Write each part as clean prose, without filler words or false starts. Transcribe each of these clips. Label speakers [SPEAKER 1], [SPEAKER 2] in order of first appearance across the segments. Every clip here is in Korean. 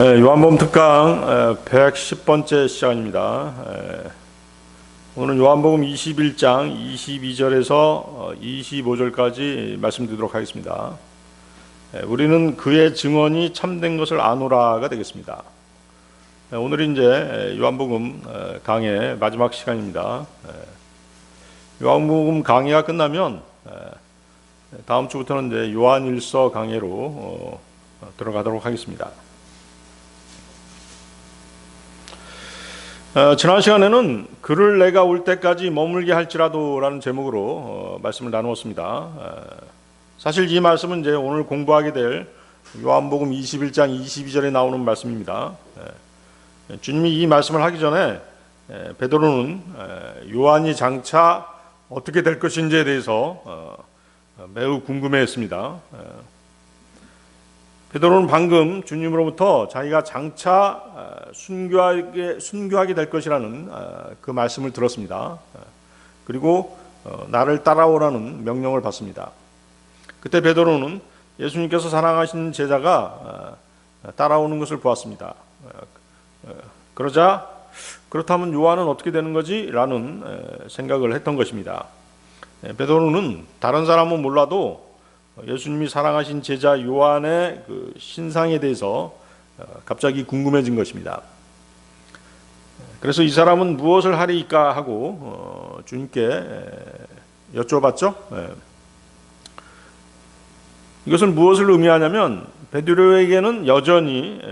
[SPEAKER 1] 요한복음 특강 110번째 시간입니다. 오늘 요한복음 21장 22절에서 25절까지 말씀드리도록 하겠습니다. 우리는 그의 증언이 참된 것을 아노라가 되겠습니다. 오늘이 이제 요한복음 강의 마지막 시간입니다. 요한복음 강의가 끝나면 다음 주부터는 이제 요한일서 강의로 들어가도록 하겠습니다. 지난 시간에는 그를 내가 올 때까지 머물게 할지라도 라는 제목으로 말씀을 나누었습니다. 사실 이 말씀은 이제 오늘 공부하게 될 요한복음 21장 22절에 나오는 말씀입니다. 주님이 이 말씀을 하기 전에 베드로는 요한이 장차 어떻게 될 것인지에 대해서 매우 궁금해했습니다. 베드로는 방금 주님으로부터 자기가 장차 순교하게 될 것이라는 그 말씀을 들었습니다. 그리고 나를 따라오라는 명령을 받습니다. 그때 베드로는 예수님께서 사랑하신 제자가 따라오는 것을 보았습니다. 그러자 그렇다면 요한은 어떻게 되는 거지? 라는 생각을 했던 것입니다. 베드로는 다른 사람은 몰라도 예수님이 사랑하신 제자 요한의 그 신상에 대해서 갑자기 궁금해진 것입니다. 그래서 이 사람은 무엇을 하리까 하고 주님께 여쭤봤죠. 이것은 무엇을 의미하냐면 베드로에게는 여전히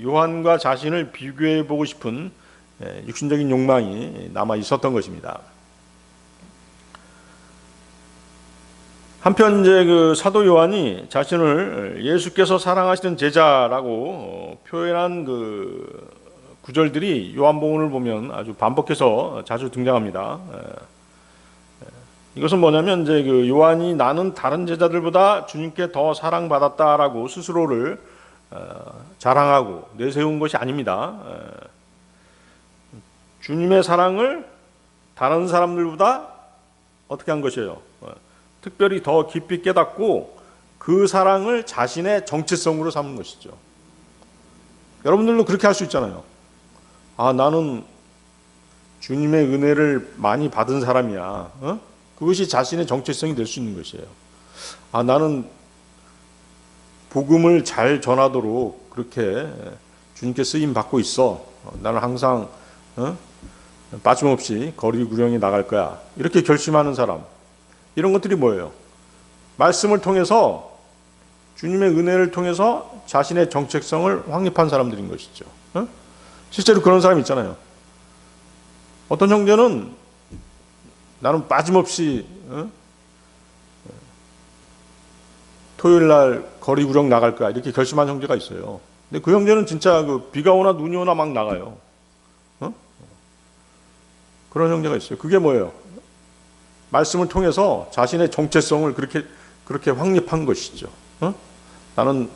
[SPEAKER 1] 요한과 자신을 비교해 보고 싶은 육신적인 욕망이 남아 있었던 것입니다. 한편 이제 그 사도 요한이 자신을 예수께서 사랑하시는 제자라고 표현한 그 구절들이 요한복음을 보면 아주 반복해서 자주 등장합니다. 이것은 뭐냐면 이제 그 요한이 나는 다른 제자들보다 주님께 더 사랑받았다라고 스스로를 자랑하고 내세운 것이 아닙니다. 주님의 사랑을 다른 사람들보다 어떻게 한 것이에요? 특별히 더 깊이 깨닫고 그 사랑을 자신의 정체성으로 삼는 것이죠. 여러분들도 그렇게 할 수 있잖아요. 아, 나는 주님의 은혜를 많이 받은 사람이야. 그것이 자신의 정체성이 될 수 있는 것이에요. 아, 나는 복음을 잘 전하도록 그렇게 주님께 쓰임 받고 있어. 나는 항상 빠짐없이 거리 구령에 나갈 거야. 이렇게 결심하는 사람. 이런 것들이 뭐예요? 말씀을 통해서 주님의 은혜를 통해서 자신의 정체성을 확립한 사람들인 것이죠. 실제로 그런 사람이 있잖아요. 어떤 형제는 나는 빠짐없이 토요일 날 거리 구령 나갈 거야 이렇게 결심한 형제가 있어요. 근데 그 형제는 진짜 그 비가 오나 눈이 오나 막 나가요. 그런 형제가 있어요. 그게 뭐예요? 말씀을 통해서 자신의 정체성을 그렇게 확립한 것이죠. 나는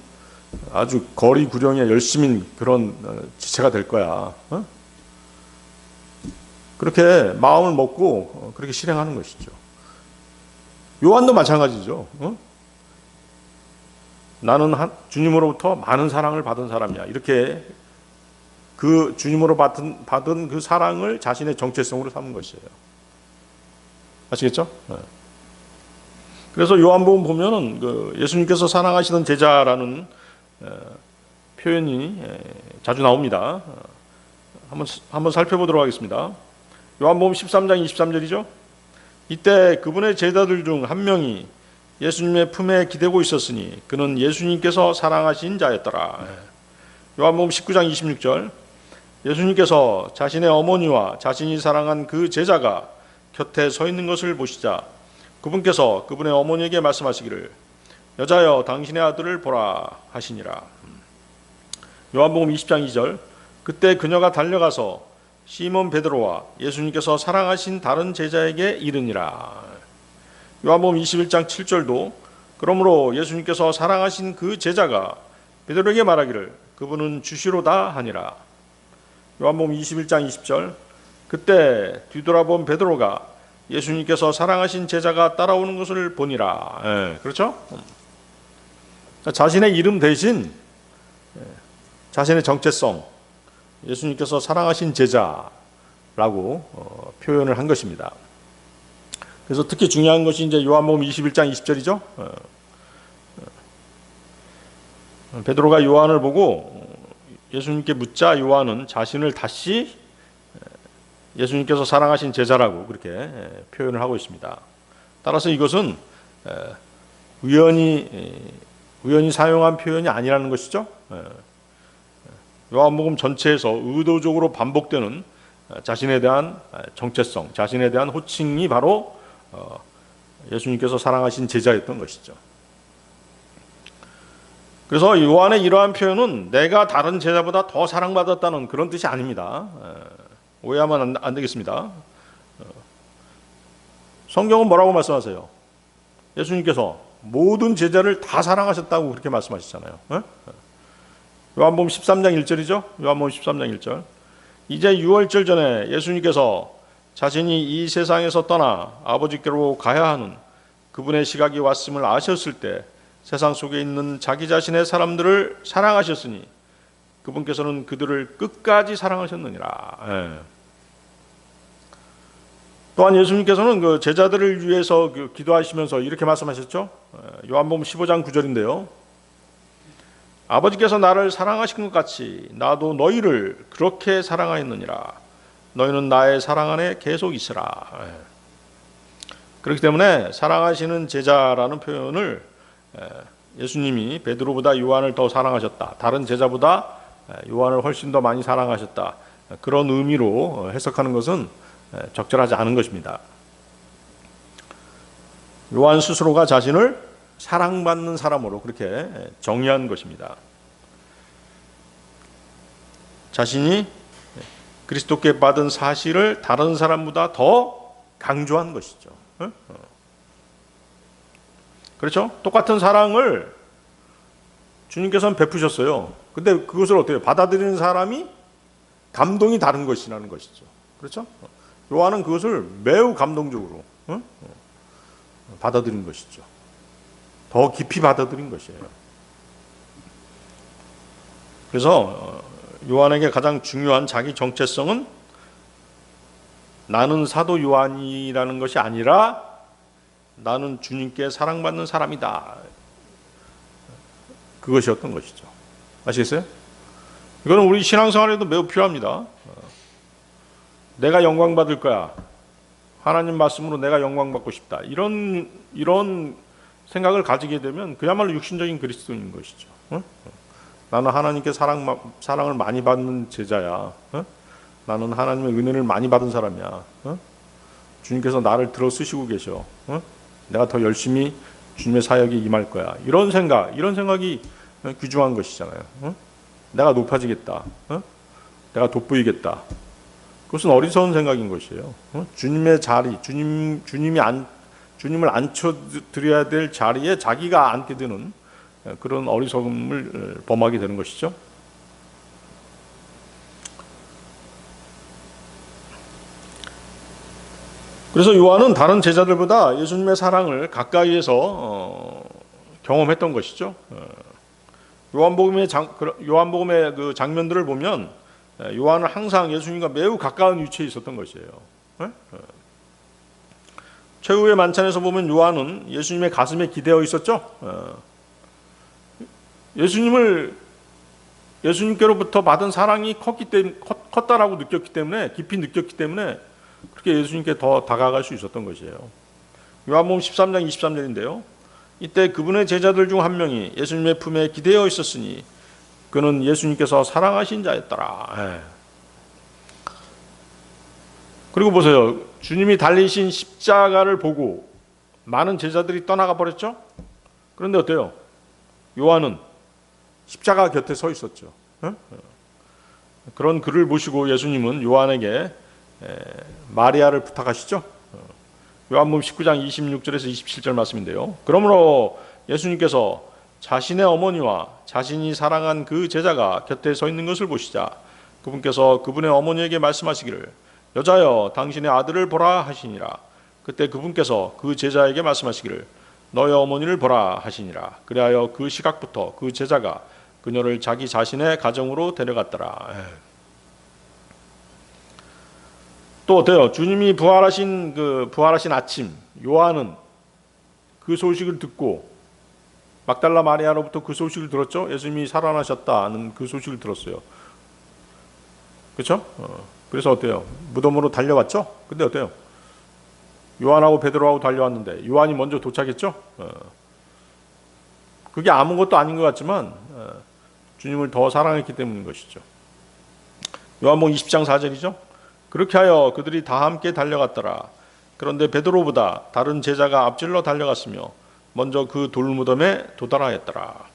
[SPEAKER 1] 아주 거리 구령에 열심인 그런 지체가 될 거야. 그렇게 마음을 먹고 그렇게 실행하는 것이죠. 요한도 마찬가지죠. 나는 주님으로부터 많은 사랑을 받은 사람이야. 이렇게 그 주님으로 받은 그 사랑을 자신의 정체성으로 삼은 것이에요. 아시겠죠? 그래서 요한복음 보면은 그 예수님께서 사랑하시던 제자라는 표현이 자주 나옵니다. 한번 살펴보도록 하겠습니다. 요한복음 13장 23절이죠. 이때 그분의 제자들 중 한 명이 예수님의 품에 기대고 있었으니 그는 예수님께서 사랑하신 자였더라. 요한복음 19장 26절. 예수님께서 자신의 어머니와 자신이 사랑한 그 제자가 곁에 서 있는 것을 보시자 그분께서 그분의 어머니에게 말씀하시기를 여자여 당신의 아들을 보라 하시니라. 요한복음 20장 2절. 그때 그녀가 달려가서 시몬 베드로와 예수님께서 사랑하신 다른 제자에게 이르니라. 요한복음 21장 7절도 그러므로 예수님께서 사랑하신 그 제자가 베드로에게 말하기를 그분은 주시로다 하니라. 요한복음 21장 20절. 그때 뒤돌아본 베드로가 예수님께서 사랑하신 제자가 따라오는 것을 보니라. 그렇죠? 자신의 이름 대신 자신의 정체성, 예수님께서 사랑하신 제자라고 표현을 한 것입니다. 그래서 특히 중요한 것이 이제 요한복음 21장 20절이죠. 베드로가 요한을 보고 예수님께 묻자 요한은 자신을 다시 예수님께서 사랑하신 제자라고 그렇게 표현을 하고 있습니다. 따라서 이것은 우연히 사용한 표현이 아니라는 것이죠. 요한복음 전체에서 의도적으로 반복되는 자신에 대한 정체성, 자신에 대한 호칭이 바로 예수님께서 사랑하신 제자였던 것이죠. 그래서 요한의 이러한 표현은 내가 다른 제자보다 더 사랑받았다는 그런 뜻이 아닙니다. 오해하면 안 되겠습니다. 성경은 뭐라고 말씀하세요? 예수님께서 모든 제자를 다 사랑하셨다고 그렇게 말씀하시잖아요. 요한복음 13장 1절이죠. 요한복음 13장 1절. 이제 6월절 전에 예수님께서 자신이 이 세상에서 떠나 아버지께로 가야 하는 그분의 시각이 왔음을 아셨을 때 세상 속에 있는 자기 자신의 사람들을 사랑하셨으니 그분께서는 그들을 끝까지 사랑하셨느니라. 또한 예수님께서는 그 제자들을 위해서 기도하시면서 이렇게 말씀하셨죠. 요한복음 15장 9절인데요. 아버지께서 나를 사랑하신 것 같이 나도 너희를 그렇게 사랑하였느니라. 너희는 나의 사랑 안에 계속 있으라. 그렇기 때문에 사랑하시는 제자라는 표현을 예수님이 베드로보다 요한을 더 사랑하셨다. 다른 제자보다 요한을 훨씬 더 많이 사랑하셨다. 그런 의미로 해석하는 것은 적절하지 않은 것입니다. 요한 스스로가 자신을 사랑받는 사람으로 그렇게 정의한 것입니다. 자신이 그리스도께 받은 사실을 다른 사람보다 더 강조한 것이죠. 그렇죠? 똑같은 사랑을 주님께서는 베푸셨어요. 근데 그것을 어떻게 받아들이는 사람이 감동이 다른 것이라는 것이죠. 그렇죠? 요한은 그것을 매우 감동적으로 받아들인 것이죠. 더 깊이 받아들인 것이에요. 그래서 요한에게 가장 중요한 자기 정체성은 나는 사도 요한이라는 것이 아니라 나는 주님께 사랑받는 사람이다. 그것이었던 것이죠. 아시겠어요? 이거는 우리 신앙생활에도 매우 필요합니다. 내가 영광 받을 거야. 하나님 말씀으로 내가 영광 받고 싶다. 이런 생각을 가지게 되면 그야말로 육신적인 그리스도인 것이죠. 나는 하나님께 사랑을 많이 받는 제자야. 나는 하나님의 은혜를 많이 받은 사람이야. 주님께서 나를 들어 쓰시고 계셔. 내가 더 열심히 주님의 사역에 임할 거야. 이런 생각이 귀중한 것이잖아요. 내가 높아지겠다. 내가 돋보이겠다. 그것은 어리석은 생각인 것이에요. 주님의 자리, 주님을 앉혀드려야 될 자리에 자기가 앉게 되는 그런 어리석음을 범하게 되는 것이죠. 그래서 요한은 다른 제자들보다 예수님의 사랑을 가까이에서 경험했던 것이죠. 요한복음의 그 장면들을 보면 요한은 항상 예수님과 매우 가까운 위치에 있었던 것이에요. 최후의 만찬에서 보면 요한은 예수님의 가슴에 기대어 있었죠. 예수님께로부터 받은 사랑이 컸다라고 느꼈기 때문에, 깊이 느꼈기 때문에 그렇게 예수님께 더 다가갈 수 있었던 것이에요. 요한복음 13장 23절인데요. 이때 그분의 제자들 중 한 명이 예수님의 품에 기대어 있었으니 그는 예수님께서 사랑하신 자였더라. 그리고 보세요. 주님이 달리신 십자가를 보고 많은 제자들이 떠나가 버렸죠. 그런데 어때요? 요한은 십자가 곁에 서 있었죠. 그런 그를 보시고 예수님은 요한에게 마리아를 부탁하시죠. 요한복음 19장 26절에서 27절 말씀인데요. 그러므로 예수님께서 자신의 어머니와 자신이 사랑한 그 제자가 곁에 서 있는 것을 보시자 그분께서 그분의 어머니에게 말씀하시기를 여자여 당신의 아들을 보라 하시니라. 그때 그분께서 그 제자에게 말씀하시기를 너의 어머니를 보라 하시니라. 그리하여 그 시각부터 그 제자가 그녀를 자기 자신의 가정으로 데려갔더라. 또 어때요? 주님이 부활하신 아침, 요한은 그 소식을 듣고 막달라 마리아로부터 그 소식을 들었죠. 예수님이 살아나셨다는 그 소식을 들었어요. 그렇죠? 그래서 어때요? 무덤으로 달려갔죠. 근데 어때요? 요한하고 베드로하고 달려왔는데 요한이 먼저 도착했죠. 그게 아무것도 아닌 것 같지만 주님을 더 사랑했기 때문인 것이죠. 요한복음 20장 4절이죠. 그렇게 하여 그들이 다 함께 달려갔더라. 그런데 베드로보다 다른 제자가 앞질러 달려갔으며 먼저 그 돌무덤에 도달하였더라.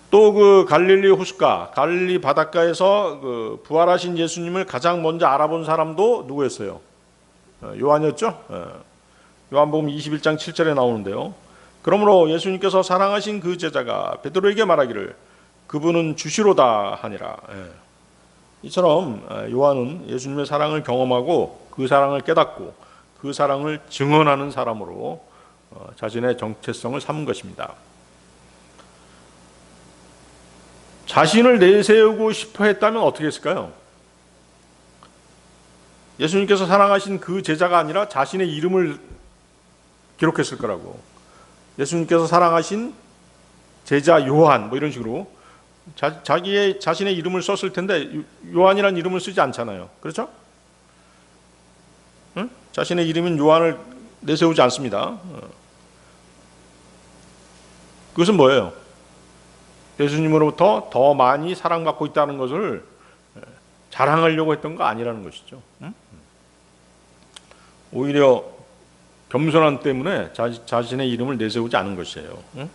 [SPEAKER 1] 또 그 갈릴리 호숫가, 갈릴리 바닷가에서 그 부활하신 예수님을 가장 먼저 알아본 사람도 누구였어요? 요한이었죠. 요한복음 21장 7절에 나오는데요. 그러므로 예수님께서 사랑하신 그 제자가 베드로에게 말하기를 그분은 주시로다 하니라. 이처럼 요한은 예수님의 사랑을 경험하고 그 사랑을 깨닫고 그 사랑을 증언하는 사람으로 자신의 정체성을 삼은 것입니다. 자신을 내세우고 싶어 했다면 어떻게 했을까요? 예수님께서 사랑하신 그 제자가 아니라 자신의 이름을 기록했을 거라고. 예수님께서 사랑하신 제자 요한 뭐 이런 식으로 자신의 이름을 썼을 텐데 요한이라는 이름을 쓰지 않잖아요. 그렇죠? 응? 자신의 이름인 요한을 내세우지 않습니다. 그것은 뭐예요? 예수님으로부터 더 많이 사랑받고 있다는 것을 자랑하려고 했던 거 아니라는 것이죠. 응? 오히려 겸손함 때문에 자신의 이름을 내세우지 않은 것이에요. 응?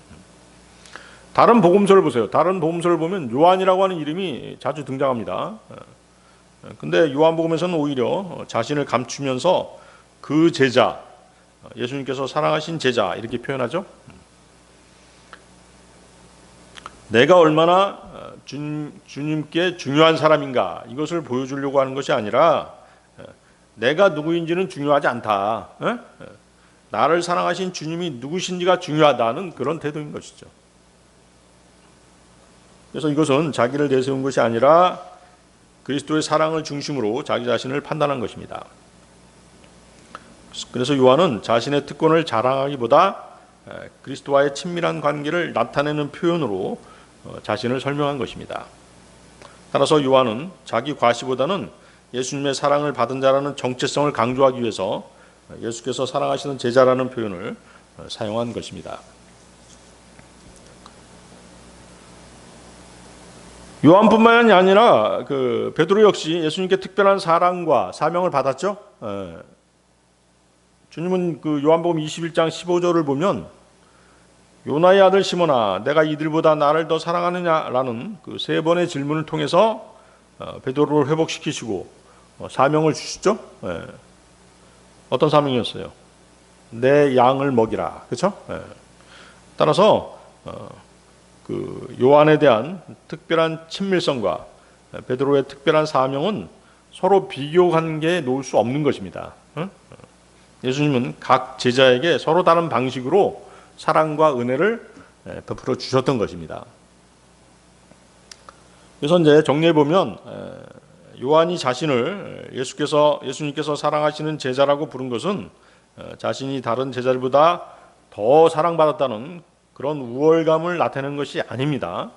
[SPEAKER 1] 다른 복음서를 보세요. 다른 복음서를 보면 요한이라고 하는 이름이 자주 등장합니다. 근데 요한복음에서는 오히려 자신을 감추면서 그 제자, 예수님께서 사랑하신 제자 이렇게 표현하죠. 내가 얼마나 주님께 중요한 사람인가 이것을 보여주려고 하는 것이 아니라 내가 누구인지는 중요하지 않다. 나를 사랑하신 주님이 누구신지가 중요하다는 그런 태도인 것이죠. 그래서 이것은 자기를 내세운 것이 아니라 그리스도의 사랑을 중심으로 자기 자신을 판단한 것입니다. 그래서 요한은 자신의 특권을 자랑하기보다 그리스도와의 친밀한 관계를 나타내는 표현으로 자신을 설명한 것입니다. 따라서 요한은 자기 과시보다는 예수님의 사랑을 받은 자라는 정체성을 강조하기 위해서 예수께서 사랑하시는 제자라는 표현을 사용한 것입니다. 요한뿐만이 아니라 그 베드로 역시 예수님께 특별한 사랑과 사명을 받았죠. 주님은 그 요한복음 21장 15절을 보면 요나의 아들 시몬아 내가 이들보다 나를 더 사랑하느냐라는 그 세 번의 질문을 통해서 베드로를 회복시키시고 사명을 주시죠. 어떤 사명이었어요? 내 양을 먹이라. 그렇죠? 따라서 그 요한에 대한 특별한 친밀성과 베드로의 특별한 사명은 서로 비교 관계에 놓을 수 없는 것입니다. 예수님은 각 제자에게 서로 다른 방식으로 사랑과 은혜를 베풀어 주셨던 것입니다. 그래서 이제 정리해 보면 요한이 자신을 예수님께서 사랑하시는 제자라고 부른 것은 자신이 다른 제자들보다 더 사랑받았다는 그런 우월감을 나타내는 것이 아닙니다.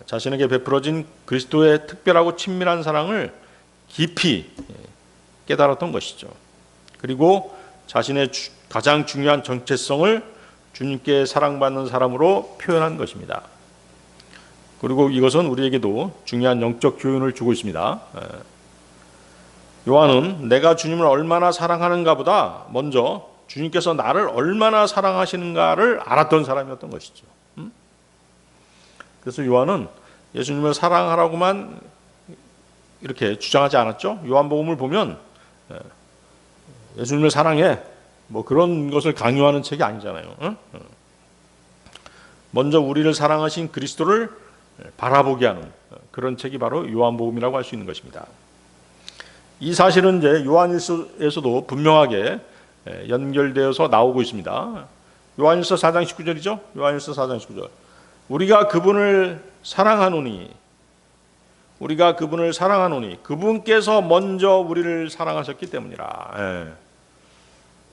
[SPEAKER 1] 자신에게 베풀어진 그리스도의 특별하고 친밀한 사랑을 깊이 깨달았던 것이죠. 그리고 자신의 가장 중요한 정체성을 주님께 사랑받는 사람으로 표현한 것입니다. 그리고 이것은 우리에게도 중요한 영적 교훈을 주고 있습니다. 요한은 내가 주님을 얼마나 사랑하는가보다 먼저 주님께서 나를 얼마나 사랑하시는가를 알았던 사람이었던 것이죠. 그래서 요한은 예수님을 사랑하라고만 이렇게 주장하지 않았죠. 요한복음을 보면 예수님을 사랑해 뭐 그런 것을 강요하는 책이 아니잖아요. 먼저 우리를 사랑하신 그리스도를 바라보게 하는 그런 책이 바로 요한복음이라고 할 수 있는 것입니다. 이 사실은 이제 요한일서에서도 분명하게 연결되어서 나오고 있습니다. 요한일서 4장 19절이죠. 요한일서 4장 19절. 우리가 그분을 사랑하노니 그분께서 먼저 우리를 사랑하셨기 때문이라. 예.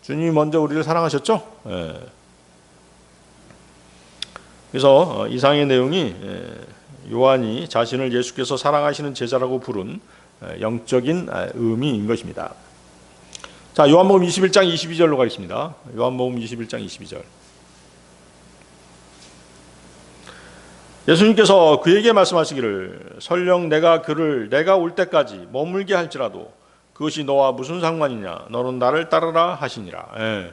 [SPEAKER 1] 주님이 먼저 우리를 사랑하셨죠? 예. 그래서 이상의 내용이 요한이 자신을 예수께서 사랑하시는 제자라고 부른 영적인 의미인 것입니다. 자, 요한복음 21장 22절로 가겠습니다. 요한복음 21장 22절. 예수님께서 그에게 말씀하시기를 설령 내가 그를 내가 올 때까지 머물게 할지라도 그것이 너와 무슨 상관이냐 너는 나를 따르라 하시니라. 예.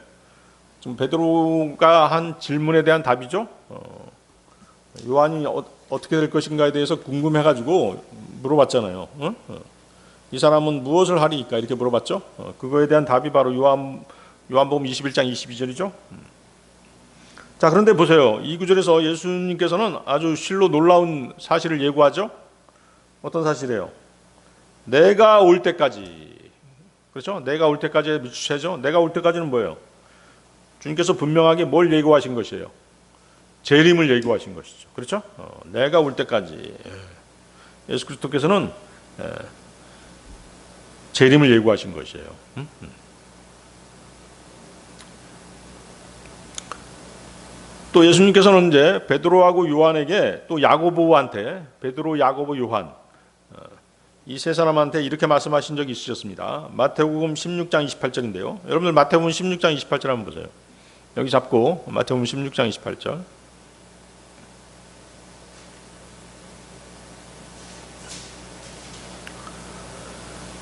[SPEAKER 1] 지금 베드로가 한 질문에 대한 답이죠. 요한이 어떻게 될 것인가에 대해서 궁금해가지고 물어봤잖아요. 이 사람은 무엇을 하리이까 이렇게 물어봤죠. 그거에 대한 답이 바로 요한복음 21장 22절이죠. 자, 그런데 보세요. 이 구절에서 예수님께서는 아주 실로 놀라운 사실을 예고하죠. 어떤 사실이에요? 내가 올 때까지. 그렇죠? 내가 올 때까지의 미주체죠. 내가 올 때까지는 뭐예요? 주님께서 분명하게 뭘 예고하신 것이에요? 재림을 예고하신 것이죠. 그렇죠? 내가 올 때까지. 예수 그리스도께서는 재림을 예고하신 것이에요. 또 예수님께서는 이제 베드로하고 요한에게 또 야고보한테 베드로, 야고보, 요한 이 세 사람한테 이렇게 말씀하신 적이 있으셨습니다. 마태복음 16장 28절인데요. 여러분들 마태복음 16장 28절 한번 보세요. 여기 잡고 마태복음 16장 28절.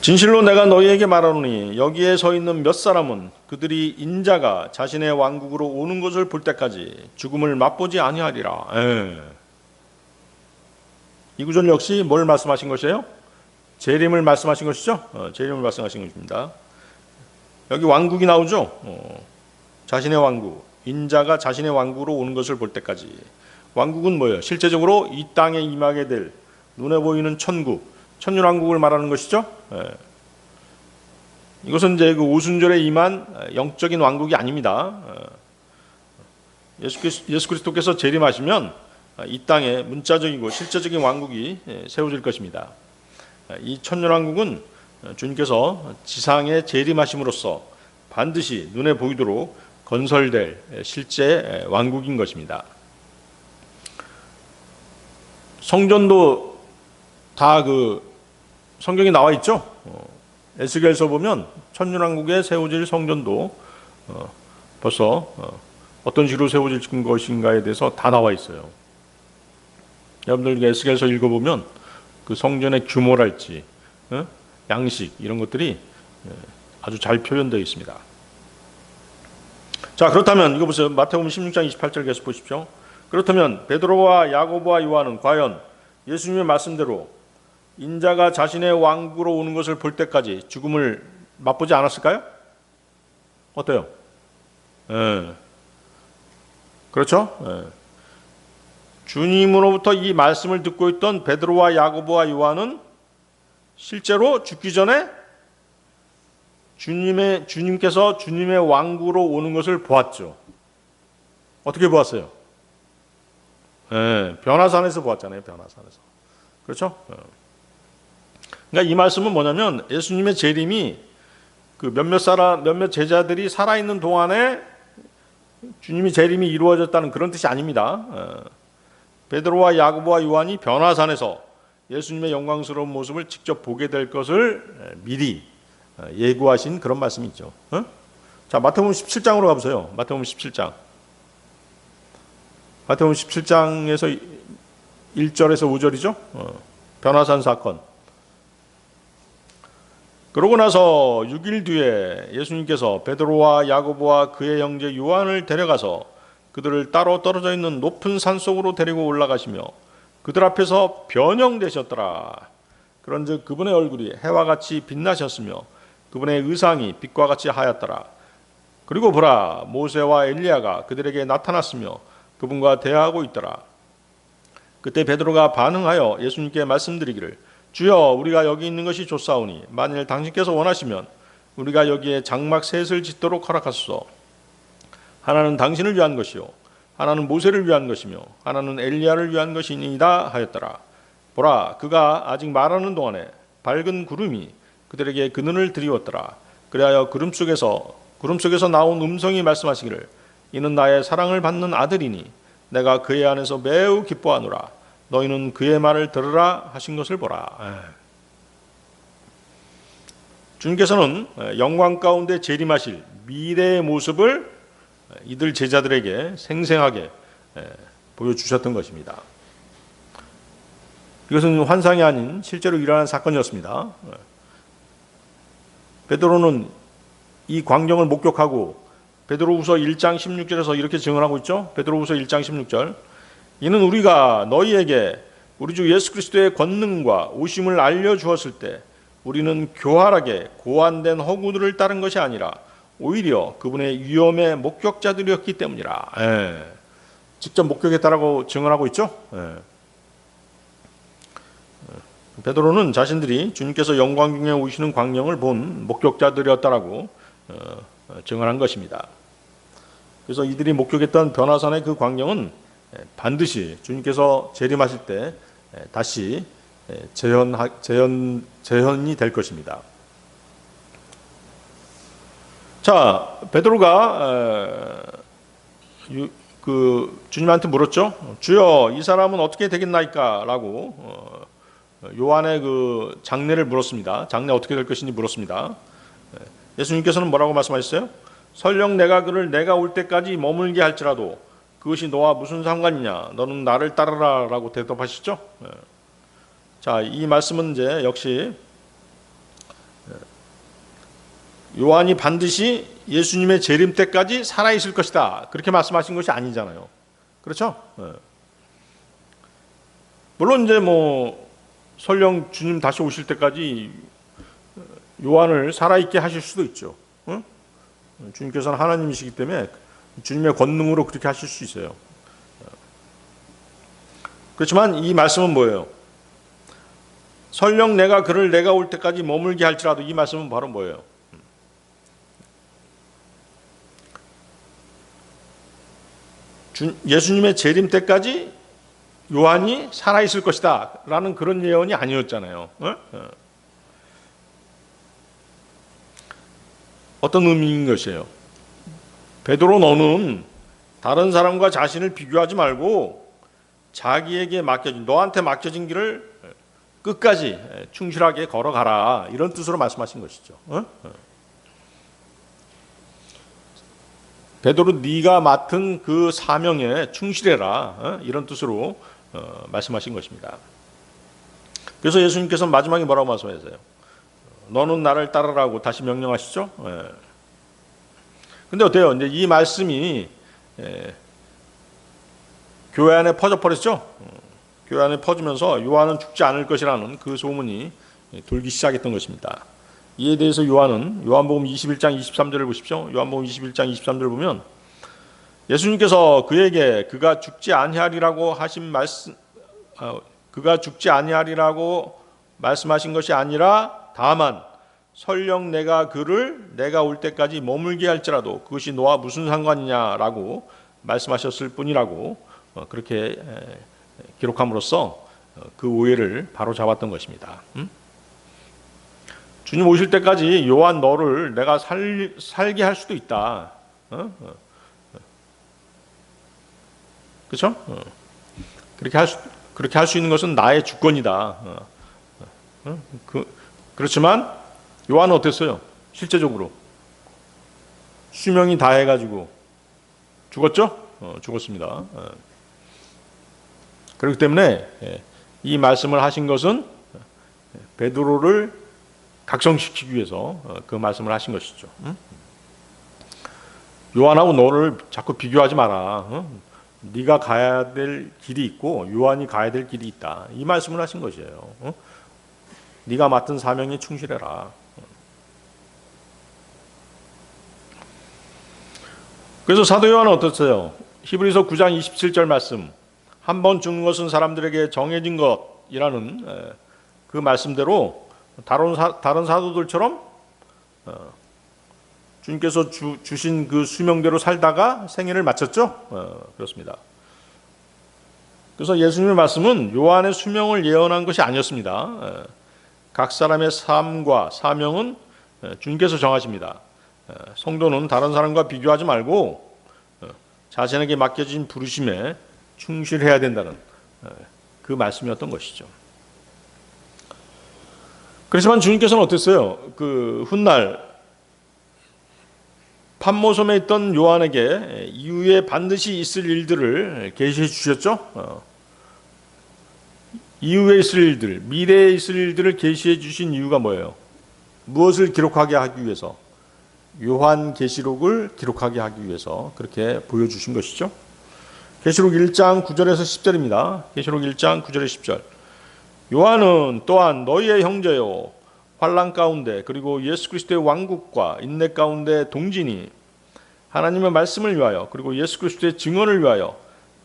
[SPEAKER 1] 진실로 내가 너희에게 말하노니 여기에 서 있는 몇 사람은 그들이 인자가 자신의 왕국으로 오는 것을 볼 때까지 죽음을 맛보지 아니하리라. 이 구절 역시 뭘 말씀하신 것이에요? 재림을 말씀하신 것이죠? 재림을 말씀하신 것입니다. 여기 왕국이 나오죠? 자신의 왕국, 인자가 자신의 왕국으로 오는 것을 볼 때까지. 왕국은 뭐예요? 실제적으로 이 땅에 임하게 될 눈에 보이는 천국, 천년왕국을 말하는 것이죠. 이것은 이제 그 오순절에 임한 영적인 왕국이 아닙니다. 예수 그리스도께서 재림하시면 이 땅에 문자적이고 실제적인 왕국이 세워질 것입니다. 이 천년왕국은 주님께서 지상에 재림하심으로써 반드시 눈에 보이도록 건설될 실제 왕국인 것입니다. 성전도 다 그 성경에 나와 있죠. 에스겔서 보면 천년왕국에 세워질 성전도 벌써 어떤 식으로 세워질 것인가에 대해서 다 나와 있어요. 여러분들 에스겔서 읽어보면 그 성전의 규모랄지 양식 이런 것들이 아주 잘 표현되어 있습니다. 자, 그렇다면 이거 보세요. 마태복음 16장 28절 계속 보십시오. 그렇다면 베드로와 야고보와 요한은 과연 예수님의 말씀대로 인자가 자신의 왕국으로 오는 것을 볼 때까지 죽음을 맛보지 않았을까요? 어때요? 그렇죠? 주님으로부터 이 말씀을 듣고 있던 베드로와 야고보와 요한은 실제로 죽기 전에 주님께서 주님의 왕국으로 오는 것을 보았죠. 어떻게 보았어요? 변화산에서 보았잖아요. 변화산에서. 그렇죠? 그러니까 이 말씀은 뭐냐면 예수님의 재림이 그 몇몇 제자들이 살아있는 동안에 주님의 재림이 이루어졌다는 그런 뜻이 아닙니다. 베드로와 야고보와 요한이 변화산에서 예수님의 영광스러운 모습을 직접 보게 될 것을 미리 예고하신 그런 말씀이죠. 자, 마태복음 17장으로 가보세요. 마태복음 17장. 마태복음 17장에서 1절에서 5절이죠. 변화산 사건. 그러고 나서 6일 뒤에 예수님께서 베드로와 야고보와 그의 형제 요한을 데려가서 그들을 따로 떨어져 있는 높은 산 속으로 데리고 올라가시며 그들 앞에서 변형되셨더라. 그런즉 그분의 얼굴이 해와 같이 빛나셨으며 그분의 의상이 빛과 같이 하얗더라. 그리고 보라, 모세와 엘리야가 그들에게 나타났으며 그분과 대화하고 있더라. 그때 베드로가 반응하여 예수님께 말씀드리기를 주여, 우리가 여기 있는 것이 좋사오니 만일 당신께서 원하시면 우리가 여기에 장막 셋을 짓도록 허락하소서. 하나는 당신을 위한 것이요 하나는 모세를 위한 것이며 하나는 엘리야를 위한 것이니이다 하였더라. 보라, 그가 아직 말하는 동안에 밝은 구름이 그들에게 그 눈을 드리웠더라. 그리하여 구름 속에서 나온 음성이 말씀하시기를, 이는 나의 사랑을 받는 아들이니 내가 그의 안에서 매우 기뻐하노라. 너희는 그의 말을 들으라 하신 것을 보라. 주님께서는 영광 가운데 재림하실 미래의 모습을 이들 제자들에게 생생하게 보여주셨던 것입니다. 이것은 환상이 아닌 실제로 일어난 사건이었습니다. 베드로는 이 광경을 목격하고 베드로후서 1장 16절에서 이렇게 증언하고 있죠. 베드로후서 1장 16절. 이는 우리가 너희에게 우리 주 예수 그리스도의 권능과 오심을 알려주었을 때 우리는 교활하게 고안된 허구들을 따른 것이 아니라 오히려 그분의 위엄의 목격자들이었기 때문이라. 직접 목격했다라고 증언하고 있죠. 베드로는 자신들이 주님께서 영광 중에 오시는 광경을 본 목격자들이었다라고 증언한 것입니다. 그래서 이들이 목격했던 변화산의 그 광경은 반드시 주님께서 재림하실 때 다시 재현이 될 것입니다. 자, 베드로가 주님한테 물었죠. 주여, 이 사람은 어떻게 되겠나이까? 라고 요한의 그 장래를 물었습니다. 장래 어떻게 될 것인지 물었습니다. 예수님께서는 뭐라고 말씀하셨어요? 설령 내가 그를 내가 올 때까지 머물게 할지라도 그것이 너와 무슨 상관이냐? 너는 나를 따르라 라고 대답하셨죠. 자, 이 말씀은 이제 역시 요한이 반드시 예수님의 재림 때까지 살아있을 것이다, 그렇게 말씀하신 것이 아니잖아요. 그렇죠? 물론 이제 설령 주님 다시 오실 때까지 요한을 살아있게 하실 수도 있죠. 주님께서는 하나님이시기 때문에 주님의 권능으로 그렇게 하실 수 있어요. 그렇지만 이 말씀은 뭐예요? 설령 내가 그를 내가 올 때까지 머물게 할지라도, 이 말씀은 바로 뭐예요? 예수님의 재림 때까지 요한이 살아있을 것이다 라는 그런 예언이 아니었잖아요. 어떤 의미인 것이에요? 베드로, 너는 다른 사람과 자신을 비교하지 말고 자기에게 너한테 맡겨진 길을 끝까지 충실하게 걸어가라, 이런 뜻으로 말씀하신 것이죠. 베드로, 네가 맡은 그 사명에 충실해라, 이런 뜻으로 말씀하신 것입니다. 그래서 예수님께서는 마지막에 뭐라고 말씀하세요? 너는 나를 따르라고 다시 명령하시죠. 근데 어때요? 이제 이 말씀이 교회 안에 퍼져버렸죠. 교회 안에 퍼지면서 요한은 죽지 않을 것이라는 그 소문이 돌기 시작했던 것입니다. 이에 대해서 요한은 요한복음 21장 23절을 보십시오. 요한복음 21장 23절을 보면 예수님께서 그에게 그가 죽지 아니하리라고 말씀하신 것이 아니라 다만 설령 내가 그를 내가 올 때까지 머물게 할지라도 그것이 너와 무슨 상관이냐라고 말씀하셨을 뿐이라고 그렇게 기록함으로써 그 오해를 바로잡았던 것입니다. 주님 오실 때까지 요한, 너를 내가 살게 할 수도 있다. 그렇죠? 그렇게 할 수 있는 것은 나의 주권이다. 그렇지만 요한은 어땠어요? 실제적으로 수명이 다해가지고 죽었죠? 죽었습니다. 그렇기 때문에 이 말씀을 하신 것은 베드로를 각성시키기 위해서 그 말씀을 하신 것이죠. 요한하고 너를 자꾸 비교하지 마라. 네가 가야 될 길이 있고 요한이 가야 될 길이 있다, 이 말씀을 하신 것이에요. 네가 맡은 사명에 충실해라. 그래서 사도 요한은 어떻어요? 히브리서 9장 27절 말씀, 한 번 죽는 것은 사람들에게 정해진 것이라는 그 말씀대로 다른 사도들처럼 주님께서 주신 그 수명대로 살다가 생애를 마쳤죠. 그렇습니다. 그래서 예수님의 말씀은 요한의 수명을 예언한 것이 아니었습니다. 각 사람의 삶과 사명은 주님께서 정하십니다. 성도는 다른 사람과 비교하지 말고 자신에게 맡겨진 부르심에 충실해야 된다는 그 말씀이었던 것이죠. 그렇지만 주님께서는 어땠어요? 그 훗날 patmos섬에 있던 요한에게 이후에 반드시 있을 일들을 계시해 주셨죠. 이후에 있을 일들, 미래에 있을 일들을 계시해 주신 이유가 뭐예요? 무엇을 기록하게 하기 위해서? 요한계시록을 기록하게 하기 위해서 그렇게 보여주신 것이죠. 계시록 1장 9절에서 10절입니다. 계시록 1장 9절에서 10절. 요한은 또한 너희의 형제요 환난 가운데 그리고 예수 그리스도의 왕국과 인내 가운데 동진이 하나님의 말씀을 위하여 그리고 예수 그리스도의 증언을 위하여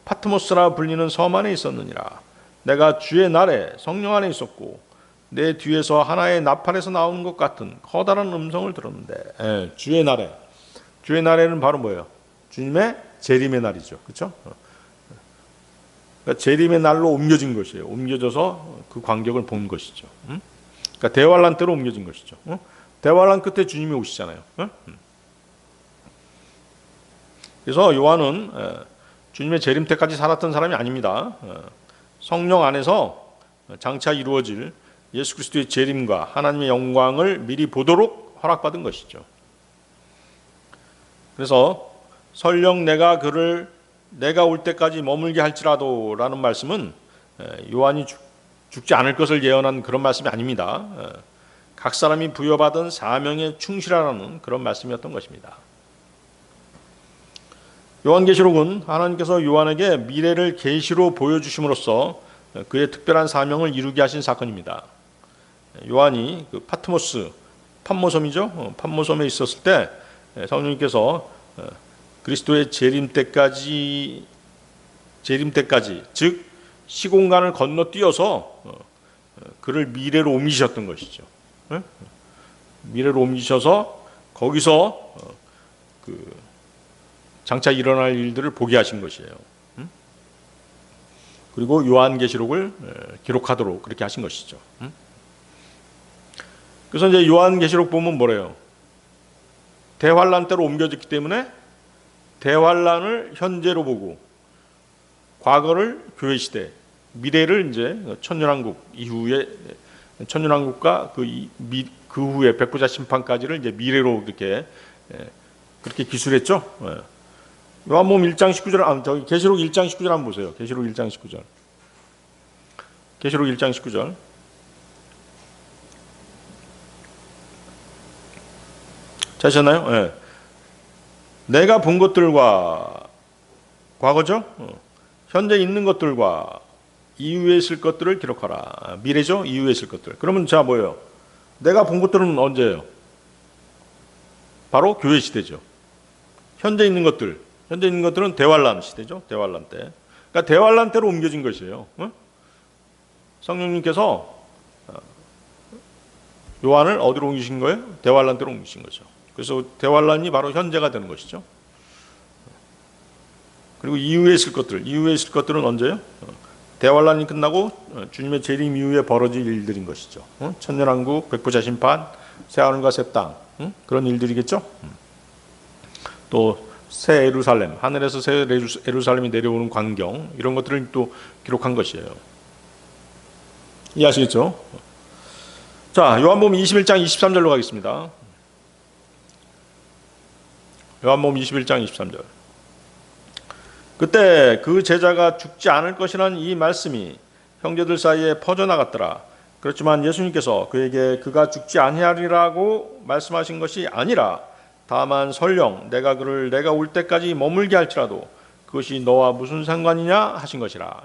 [SPEAKER 1] 파트모스라 불리는 섬 안에 있었느니라. 내가 주의 날에 성령 안에 있었고 내 뒤에서 하나의 나팔에서 나오는 것 같은 커다란 음성을 들었는데, 주의 날에는 바로 뭐예요? 주님의 재림의 날이죠. 그렇죠? 그러니까 재림의 날로 옮겨진 것이에요. 옮겨져서 그 광경을 본 것이죠. 그러니까 대환란 때로 옮겨진 것이죠. 대환란 끝에 주님이 오시잖아요. 그래서 요한은 주님의 재림 때까지 살았던 사람이 아닙니다. 성령 안에서 장차 이루어질 예수 그리스도의 재림과 하나님의 영광을 미리 보도록 허락받은 것이죠. 그래서 설령 내가 올 때까지 머물게 할지라도 라는 말씀은 요한이 죽지 않을 것을 예언한 그런 말씀이 아닙니다. 각 사람이 부여받은 사명에 충실하라는 그런 말씀이었던 것입니다. 요한계시록은 하나님께서 요한에게 미래를 계시로 보여주심으로써 그의 특별한 사명을 이루게 하신 사건입니다. 요한이 그 patmos섬이죠. patmos섬에 있었을 때 성령님께서 그리스도의 재림 때까지 즉 시공간을 건너뛰어서 그를 미래로 옮기셨던 것이죠. 미래로 옮기셔서 거기서 그 장차 일어날 일들을 보게 하신 것이에요. 그리고 요한계시록을 기록하도록 그렇게 하신 것이죠. 그래서 이제 요한계시록 보면 뭐래요? 대환란 때로 옮겨졌기 때문에 대환란을 현재로 보고 과거를 교회 시대, 미래를 이제 천년왕국 이후에 천년왕국과 그 후에 백부자 심판까지를 이제 미래로 그렇게 기술했죠. 요한복음 1장 19절, 계시록 1장 19절 한번 보세요. 계시록 1장 19절. 계시록 1장 19절. 찾으셨나요? 네. 내가 본 것들과 과거죠. 현재 있는 것들과 이후에 있을 것들을 기록하라. 미래죠. 이후에 있을 것들. 그러면 자 뭐예요? 내가 본 것들은 언제예요? 바로 교회 시대죠. 현재 있는 것들은 대환란 시대죠. 대환란 때. 그러니까 대환란 때로 옮겨진 것이에요. 성령님께서 요한을 어디로 옮기신 거예요? 대환란 때로 옮기신 거죠. 그래서 대환란이 바로 현재가 되는 것이죠. 그리고 이후에 있을 것들은 언제요? 대환란이 끝나고 주님의 재림 이후에 벌어질 일들인 것이죠. 천년왕국, 백부자 심판, 새하늘과 새 땅, 그런 일들이겠죠. 또 새 예루살렘, 하늘에서 새 예루살렘이 내려오는 광경, 이런 것들을 또 기록한 것이에요. 이해하시겠죠? 자, 요한복음 21장 23절로 가겠습니다. 요한복음 21장 23절. 그때 그 제자가 죽지 않을 것이라는 이 말씀이 형제들 사이에 퍼져나갔더라. 그렇지만 예수님께서 그에게 그가 죽지 아니하리라고 말씀하신 것이 아니라 다만 설령 내가 그를 내가 올 때까지 머물게 할지라도 그것이 너와 무슨 상관이냐 하신 것이라.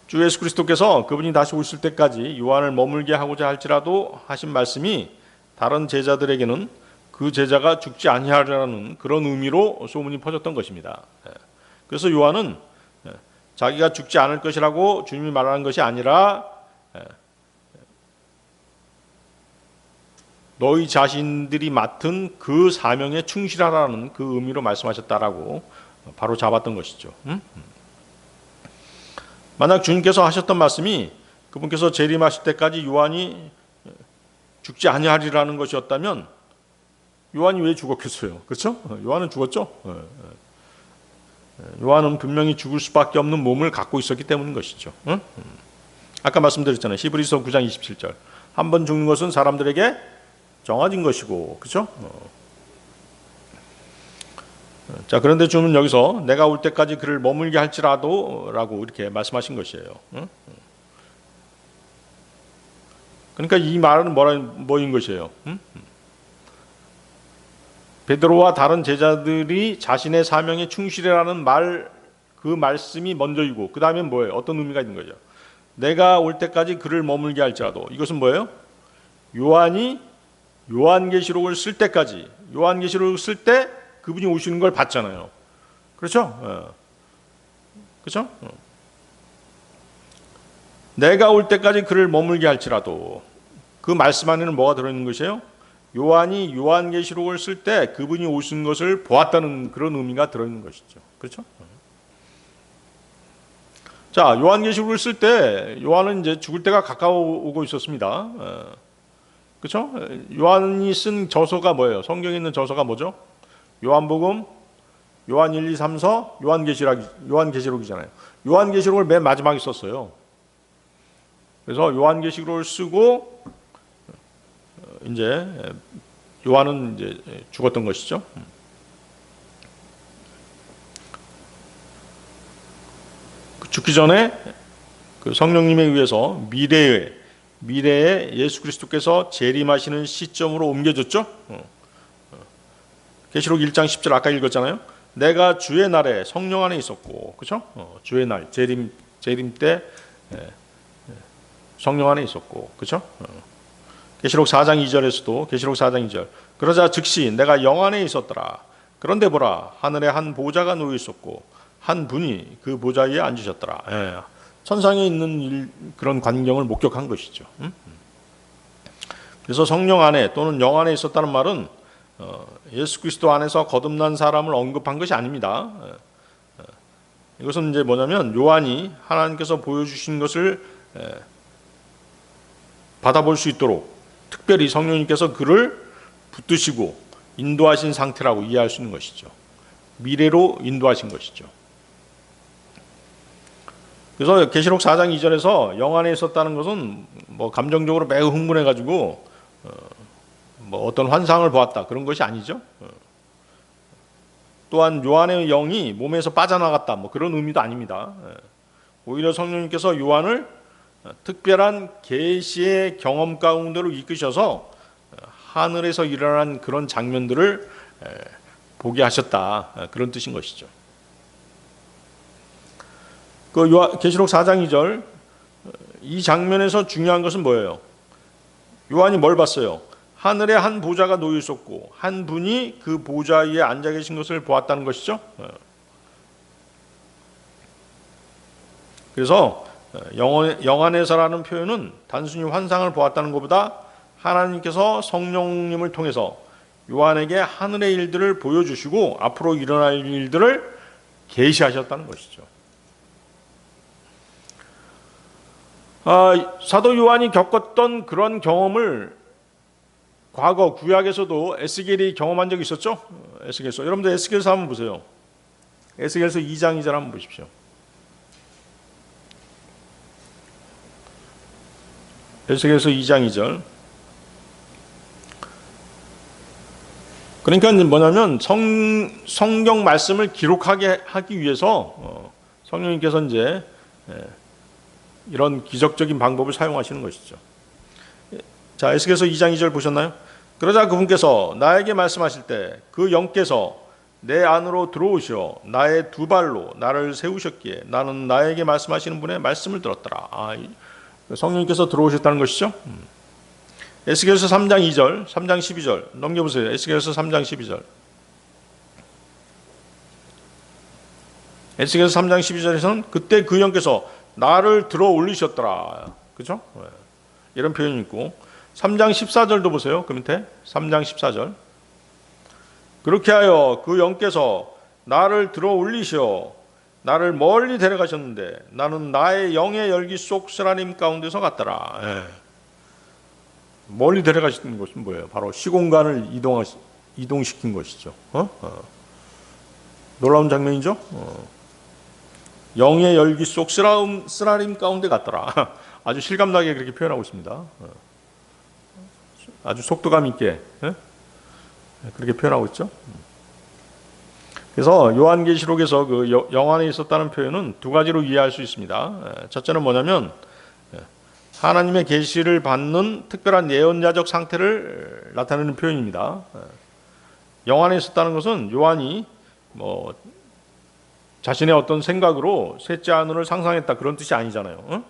[SPEAKER 1] 주 예수 그리스도께서 그분이 다시 오실 때까지 요한을 머물게 하고자 할지라도 하신 말씀이 다른 제자들에게는 그 제자가 죽지 아니하리라는 그런 의미로 소문이 퍼졌던 것입니다. 그래서 요한은 자기가 죽지 않을 것이라고 주님이 말하는 것이 아니라 너희 자신들이 맡은 그 사명에 충실하라는 그 의미로 말씀하셨다라고 바로 잡았던 것이죠. 만약 주님께서 하셨던 말씀이 그분께서 재림하실 때까지 요한이 죽지 아니하리라는 것이었다면 요한이 왜 죽었겠어요? 그렇죠? 요한은 죽었죠. 요한은 분명히 죽을 수밖에 없는 몸을 갖고 있었기 때문인 것이죠. 아까 말씀드렸잖아요. 히브리서 9장 27절. 한 번 죽는 것은 사람들에게 정해진 것이고, 그렇죠? 자, 그런데 주님은 여기서 내가 올 때까지 그를 머물게 할지라도라고 이렇게 말씀하신 것이에요. 그러니까 이 말은 뭐인 것이에요? 베드로와 다른 제자들이 자신의 사명에 충실해라는 말, 그 말씀이 먼저이고 그 다음에 뭐예요? 어떤 의미가 있는 거죠? 내가 올 때까지 그를 머물게 할지라도. 이것은 뭐예요? 요한이 요한계시록을 쓸 때까지, 요한계시록을 쓸 때 그분이 오시는 걸 봤잖아요. 그렇죠? 그렇죠? 내가 올 때까지 그를 머물게 할지라도. 그 말씀 안에는 뭐가 들어있는 것이에요? 요한이 요한계시록을 쓸 때 그분이 오신 것을 보았다는 그런 의미가 들어있는 것이죠. 그렇죠? 자, 요한계시록을 쓸 때 요한은 이제 죽을 때가 가까워오고 있었습니다. 그렇죠? 요한이 쓴 저서가 뭐예요? 성경에 있는 저서가 뭐죠? 요한복음, 요한 1, 2, 3서, 요한계시록이잖아요. 요한계시록을 맨 마지막에 썼어요. 그래서 요한계시록을 쓰고 이제 요한은 이제 죽었던 것이죠. 죽기 전에 그 성령님에 의해서 미래에 예수 그리스도께서 재림하시는 시점으로 옮겨졌죠. 계시록 1장 10절 아까 읽었잖아요. 내가 주의 날에 성령 안에 있었고, 그렇죠? 주의 날 재림 때 성령 안에 있었고, 그렇죠? 계시록 4장 2절에서도 계시록 4장 2절. 그러자 즉시 내가 영 안에 있었더라. 그런데 보라, 하늘에 한 보좌가 놓여 있었고 한 분이 그 보좌 위에 앉으셨더라. 천상에 있는 그런 광경을 목격한 것이죠. 그래서 성령 안에 또는 영 안에 있었다는 말은 예수 그리스도 안에서 거듭난 사람을 언급한 것이 아닙니다. 이것은 이제 뭐냐면 요한이 하나님께서 보여주신 것을 받아볼 수 있도록 특별히 성령님께서 그를 붙드시고 인도하신 상태라고 이해할 수 있는 것이죠. 미래로 인도하신 것이죠. 그래서 계시록 4장 2절에서 영 안에 있었다는 것은 뭐 감정적으로 매우 흥분해가지고 뭐 어떤 환상을 보았다 그런 것이 아니죠. 또한 요한의 영이 몸에서 빠져나갔다 뭐 그런 의미도 아닙니다. 오히려 성령님께서 요한을 특별한 계시의 경험 가운데로 이끄셔서 하늘에서 일어난 그런 장면들을 보게 하셨다 그런 뜻인 것이죠. 그 계시록 4장 2절 이 장면에서 중요한 것은 뭐예요? 요한이 뭘 봤어요? 하늘에 한 보좌가 놓여 있었고 한 분이 그 보좌 위에 앉아 계신 것을 보았다는 것이죠. 그래서 영 안에서라는 표현은 단순히 환상을 보았다는 것보다 하나님께서 성령님을 통해서 요한에게 하늘의 일들을 보여주시고 앞으로 일어날 일들을 계시하셨다는 것이죠. 사도 요한이 겪었던 그런 경험을 과거 구약에서도 에스겔이 경험한 적이 있었죠. 에스겔서 여러분들 에스겔서 한번 보세요. 에스겔서 2장 2절 한번 보십시오. 에스겔서 2장 2절. 그러니까 뭐냐면 성경 말씀을 기록하게 하기 위해서 성령님께서 이제 이런 기적적인 방법을 사용하시는 것이죠. 자, 에스겔서 2장 2절 보셨나요? 그러자 그분께서 나에게 말씀하실 때 그 영께서 내 안으로 들어오셔 나의 두 발로 나를 세우셨기에 나는 나에게 말씀하시는 분의 말씀을 들었더라. 성령님께서 들어오셨다는 것이죠. 에스겔서 3장 2절, 3장 12절 넘겨보세요. 에스겔서 3장 12절. 에스겔서 3장 12절에서는 그때 그 영께서 나를 들어 올리셨더라. 그죠? 이런 표현이 있고 3장 14절도 보세요. 그 밑에 3장 14절. 그렇게 하여 그 영께서 나를 들어 올리시어 나를 멀리 데려가셨는데 나는 나의 영의 열기 속 스라림 가운데서 갔더라. 예. 멀리 데려가시는 것은 뭐예요? 바로 시공간을 이동시킨 것이죠. 놀라운 장면이죠. 영의 열기 속 스라림 가운데 갔더라. 아주 실감나게 그렇게 표현하고 있습니다. 아주 속도감 있게 그렇게 표현하고 있죠. 그래서 요한계시록에서 그 영 안에 있었다는 표현은 두 가지로 이해할 수 있습니다. 첫째는 뭐냐면 하나님의 계시를 받는 특별한 예언자적 상태를 나타내는 표현입니다. 영 안에 있었다는 것은 요한이 자신의 어떤 생각으로 셋째 하늘을 상상했다 그런 뜻이 아니잖아요.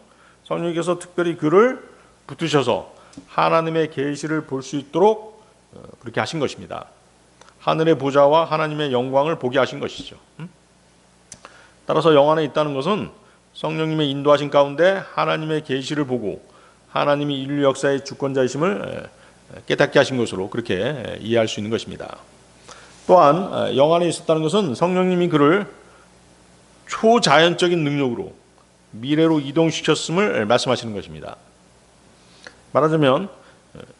[SPEAKER 1] 성령께서 특별히 그를 붙으셔서 하나님의 계시를 볼 수 있도록 그렇게 하신 것입니다. 하늘의 보좌와 하나님의 영광을 보게 하신 것이죠. 따라서 영 안에 있다는 것은 성령님의 인도하신 가운데 하나님의 계시를 보고 하나님이 인류 역사의 주권자이심을 깨닫게 하신 것으로 그렇게 이해할 수 있는 것입니다. 또한 영 안에 있었다는 것은 성령님이 그를 초자연적인 능력으로 미래로 이동시켰음을 말씀하시는 것입니다. 말하자면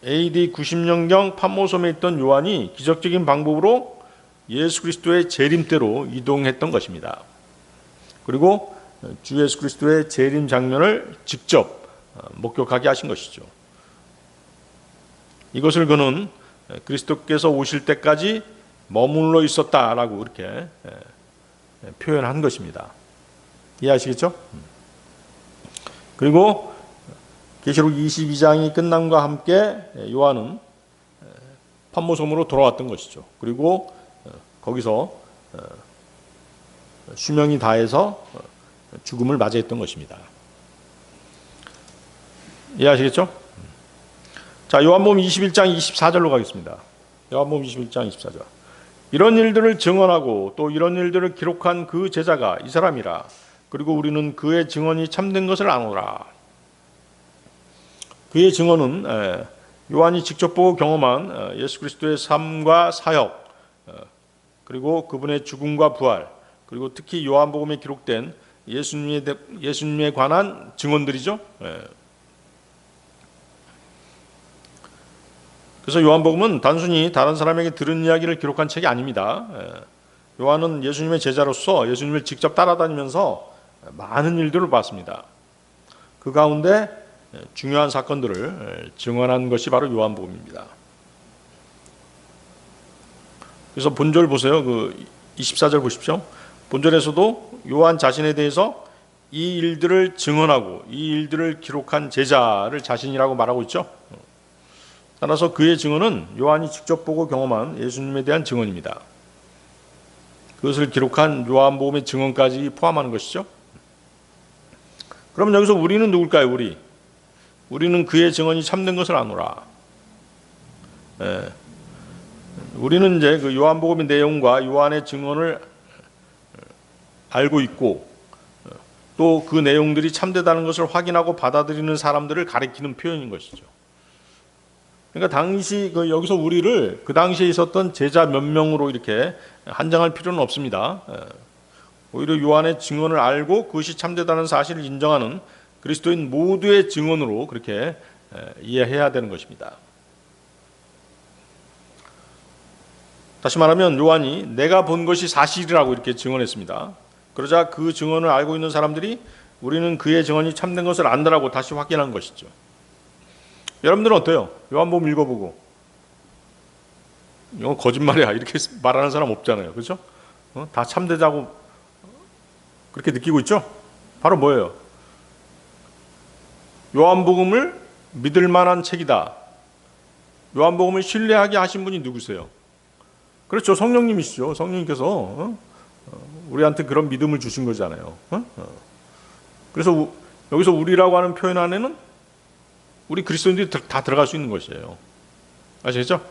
[SPEAKER 1] AD 90년경 patmos섬에 있던 요한이 기적적인 방법으로 예수 그리스도의 재림때로 이동했던 것입니다. 그리고 주 예수 그리스도의 재림 장면을 직접 목격하게 하신 것이죠. 이것을 그는 그리스도께서 오실 때까지 머물러 있었다라고 이렇게 표현한 것입니다. 이해하시겠죠? 그리고 계시록 22장이 끝남과 함께 요한은 patmos섬으로 돌아왔던 것이죠. 그리고 거기서 수명이 다해서 죽음을 맞이했던 것입니다. 이해하시겠죠? 자, 요한복음 21장 24절로 가겠습니다. 요한복음 21장 24절. 이런 일들을 증언하고 또 이런 일들을 기록한 그 제자가 이 사람이라. 그리고 우리는 그의 증언이 참된 것을 아노라. 그의 증언은 요한이 직접 보고 경험한 예수 그리스도의 삶과 사역, 그리고 그분의 죽음과 부활, 그리고 특히 요한복음에 기록된 예수님에 관한 증언들이죠. 그래서 요한복음은 단순히 다른 사람에게 들은 이야기를 기록한 책이 아닙니다. 요한은 예수님의 제자로서 예수님을 직접 따라다니면서 많은 일들을 봤습니다. 그 가운데 중요한 사건들을 증언한 것이 바로 요한복음입니다. 그래서 본절 보세요. 그 24절 보십시오. 본절에서도 요한 자신에 대해서 이 일들을 증언하고 이 일들을 기록한 제자를 자신이라고 말하고 있죠. 따라서 그의 증언은 요한이 직접 보고 경험한 예수님에 대한 증언입니다. 그것을 기록한 요한복음의 증언까지 포함하는 것이죠. 그럼 여기서 우리는 누굴까요? 우리는 그의 증언이 참된 것을 아노라. 우리는 이제 그 요한복음의 내용과 요한의 증언을 알고 있고 또 그 내용들이 참되다는 것을 확인하고 받아들이는 사람들을 가리키는 표현인 것이죠. 그러니까 당시 여기서 우리를 그 당시에 있었던 제자 몇 명으로 이렇게 한정할 필요는 없습니다. 오히려 요한의 증언을 알고 그것이 참되다는 사실을 인정하는 그리스도인 모두의 증언으로 그렇게 이해해야 되는 것입니다. 다시 말하면 요한이 내가 본 것이 사실이라고 이렇게 증언했습니다. 그러자 그 증언을 알고 있는 사람들이 우리는 그의 증언이 참된 것을 안다라고 다시 확인한 것이죠. 여러분들은 어때요? 요한복음 읽어보고 이건 거짓말이야 이렇게 말하는 사람 없잖아요. 그렇죠? 다 참되자고 그렇게 느끼고 있죠? 바로 뭐예요? 요한복음을 믿을 만한 책이다. 요한복음을 신뢰하게 하신 분이 누구세요? 그렇죠. 성령님이시죠. 성령님께서 우리한테 그런 믿음을 주신 거잖아요. 그래서 여기서 우리라고 하는 표현 안에는 우리 그리스도인들이 다 들어갈 수 있는 것이에요. 아시겠죠?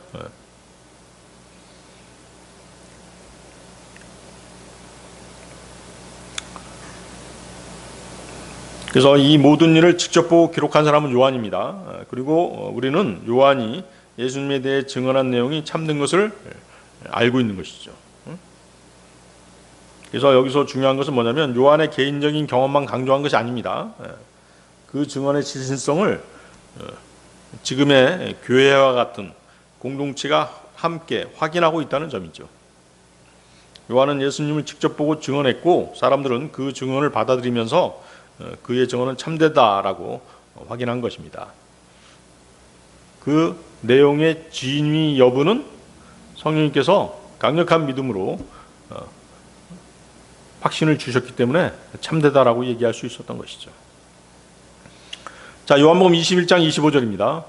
[SPEAKER 1] 그래서 이 모든 일을 직접 보고 기록한 사람은 요한입니다. 그리고 우리는 요한이 예수님에 대해 증언한 내용이 참된 것을 알고 있는 것이죠. 그래서 여기서 중요한 것은 뭐냐면 요한의 개인적인 경험만 강조한 것이 아닙니다. 그 증언의 진실성을 지금의 교회와 같은 공동체가 함께 확인하고 있다는 점이죠. 요한은 예수님을 직접 보고 증언했고 사람들은 그 증언을 받아들이면서 그의 증언은 참되다라고 확인한 것입니다. 그 내용의 진위 여부는 성령님께서 강력한 믿음으로 확신을 주셨기 때문에 참되다라고 얘기할 수 있었던 것이죠. 자, 요한복음 21장 25절입니다.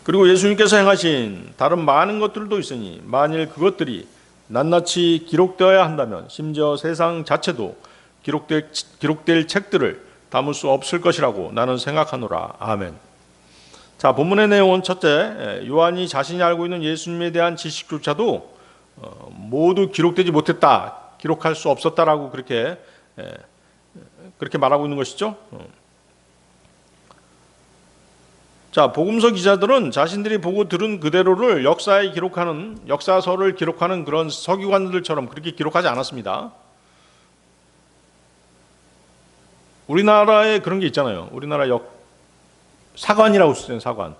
[SPEAKER 1] 그리고 예수님께서 행하신 다른 많은 것들도 있으니 만일 그것들이 낱낱이 기록되어야 한다면 심지어 세상 자체도 기록될 책들을 담을 수 없을 것이라고 나는 생각하노라. 아멘. 자, 본문의 내용은 첫째, 요한이 자신이 알고 있는 예수님에 대한 지식조차도 모두 기록되지 못했다, 기록할 수 없었다라고 그렇게 말하고 있는 것이죠. 자, 복음서 기자들은 자신들이 보고 들은 그대로를 역사서를 기록하는 그런 서기관들처럼 그렇게 기록하지 않았습니다. 우리나라에 그런 게 있잖아요. 우리나라 사관이라고 쓰잖아요. 사관.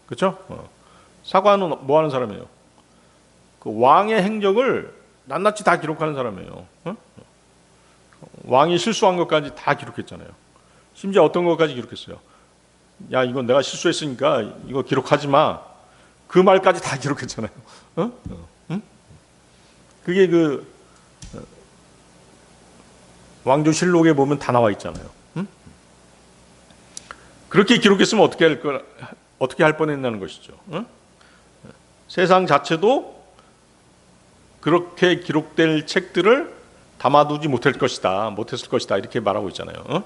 [SPEAKER 1] 그렇죠? 사관은 뭐 하는 사람이에요? 그 왕의 행적을 낱낱이 다 기록하는 사람이에요. 왕이 실수한 것까지 다 기록했잖아요. 심지어 어떤 것까지 기록했어요? 야, 이건 내가 실수했으니까 이거 기록하지 마. 그 말까지 다 기록했잖아요. 그게 그 왕조실록에 보면 다 나와 있잖아요. 그렇게 기록했으면 어떻게 할 뻔했냐는 것이죠. 세상 자체도 그렇게 기록될 책들을 담아두지 못했을 것이다 이렇게 말하고 있잖아요.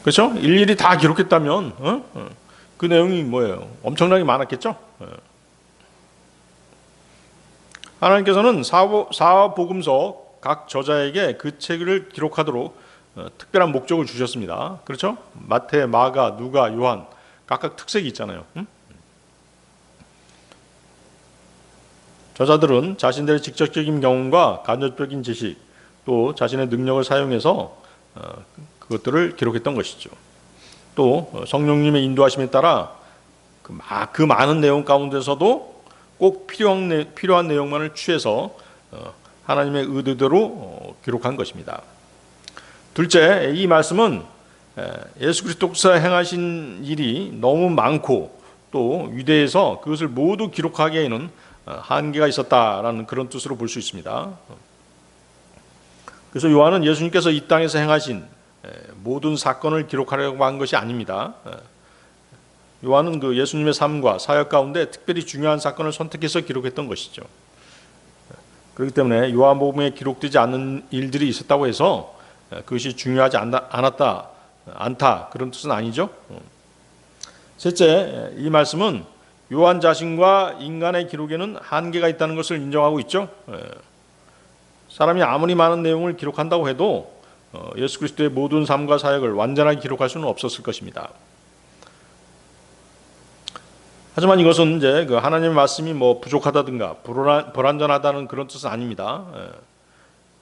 [SPEAKER 1] 그렇죠? 일일이 다 기록했다면 그 내용이 뭐예요? 엄청나게 많았겠죠? 하나님께서는 사복음서 각 저자에게 그 책을 기록하도록 특별한 목적을 주셨습니다. 그렇죠? 마태, 마가, 누가, 요한 각각 특색이 있잖아요. 저자들은 자신들의 직접적인 경험과 간접적인 지식 또 자신의 능력을 사용해서 그것들을 기록했던 것이죠. 또 성령님의 인도하심에 따라 그 많은 내용 가운데서도 꼭 필요한 내용만을 취해서 하나님의 의도대로 기록한 것입니다. 둘째, 이 말씀은 예수 그리스도께서 행하신 일이 너무 많고 또 위대해서 그것을 모두 기록하기에는 한계가 있었다라는 그런 뜻으로 볼 수 있습니다. 그래서 요한은 예수님께서 이 땅에서 행하신 모든 사건을 기록하려고 한 것이 아닙니다. 요한은 그 예수님의 삶과 사역 가운데 특별히 중요한 사건을 선택해서 기록했던 것이죠. 그렇기 때문에 요한복음에 기록되지 않는 일들이 있었다고 해서 그것이 중요하지 않다 그런 뜻은 아니죠. 셋째, 이 말씀은 요한 자신과 인간의 기록에는 한계가 있다는 것을 인정하고 있죠. 사람이 아무리 많은 내용을 기록한다고 해도 예수 그리스도의 모든 삶과 사역을 완전하게 기록할 수는 없었을 것입니다. 하지만 이것은 이제 그 하나님의 말씀이 부족하다든가 불완전하다는 그런 뜻은 아닙니다.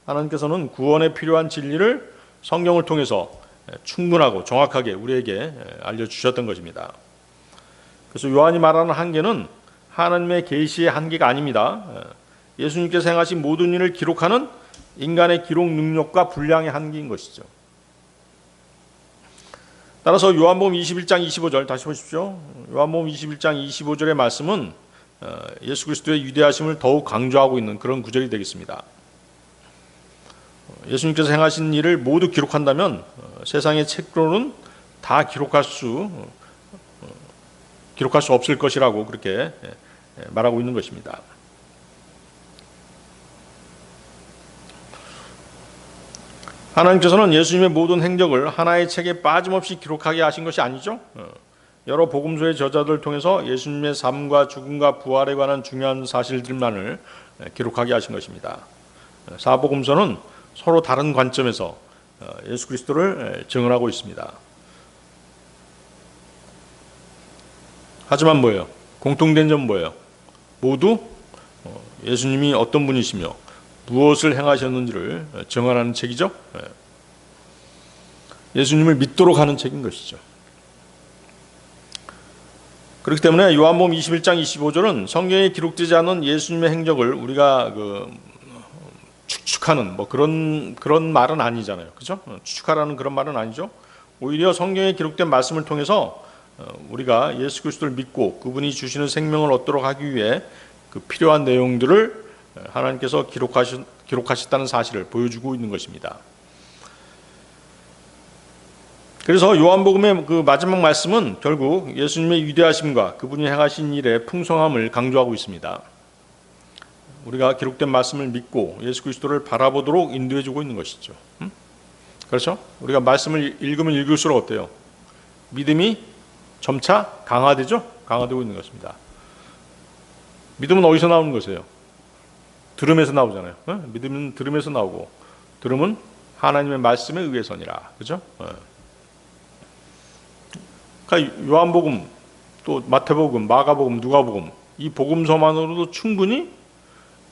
[SPEAKER 1] 하나님께서는 구원에 필요한 진리를 성경을 통해서 충분하고 정확하게 우리에게 알려주셨던 것입니다. 그래서 요한이 말하는 한계는 하나님의 계시의 한계가 아닙니다. 예수님께서 행하신 모든 일을 기록하는 인간의 기록 능력과 분량의 한계인 것이죠. 따라서 요한복음 21장 25절 다시 보십시오. 요한복음 21장 25절의 말씀은 예수 그리스도의 위대하심을 더욱 강조하고 있는 그런 구절이 되겠습니다. 예수님께서 행하신 일을 모두 기록한다면 세상의 책으로는 다 기록할 수 없을 것이라고 그렇게 말하고 있는 것입니다. 하나님께서는 예수님의 모든 행적을 하나의 책에 빠짐없이 기록하게 하신 것이 아니죠. 여러 복음서의 저자들을 통해서 예수님의 삶과 죽음과 부활에 관한 중요한 사실들만을 기록하게 하신 것입니다. 사복음서는 서로 다른 관점에서 예수 그리스도를 증언하고 있습니다. 하지만 뭐예요? 공통된 점은 뭐예요? 모두 예수님이 어떤 분이시며 무엇을 행하셨는지를 증언하는 책이죠. 예수님을 믿도록 하는 책인 것이죠. 그렇기 때문에 요한복음 21장 25절은 성경에 기록되지 않은 예수님의 행적을 우리가 추측하는 그런 말은 아니잖아요. 그죠? 추측하라는 그런 말은 아니죠. 오히려 성경에 기록된 말씀을 통해서 우리가 예수 그리스도를 믿고 그분이 주시는 생명을 얻도록 하기 위해 그 필요한 내용들을 하나님께서 기록하셨다는 사실을 보여주고 있는 것입니다. 그래서 요한복음의 그 마지막 말씀은 결국 예수님의 위대하심과 그분이 행하신 일의 풍성함을 강조하고 있습니다. 우리가 기록된 말씀을 믿고 예수 그리스도를 바라보도록 인도해주고 있는 것이죠. 그렇죠? 우리가 말씀을 읽으면 읽을수록 어때요? 믿음이 점차 강화되죠? 강화되고 있는 것입니다. 믿음은 어디서 나오는 것이에요? 들음에서 나오잖아요. 믿음은 들음에서 나오고 들음은 하나님의 말씀에 의해서니라. 그죠? 그러니까 요한복음, 또 마태복음, 마가복음, 누가복음 이 복음서만으로도 충분히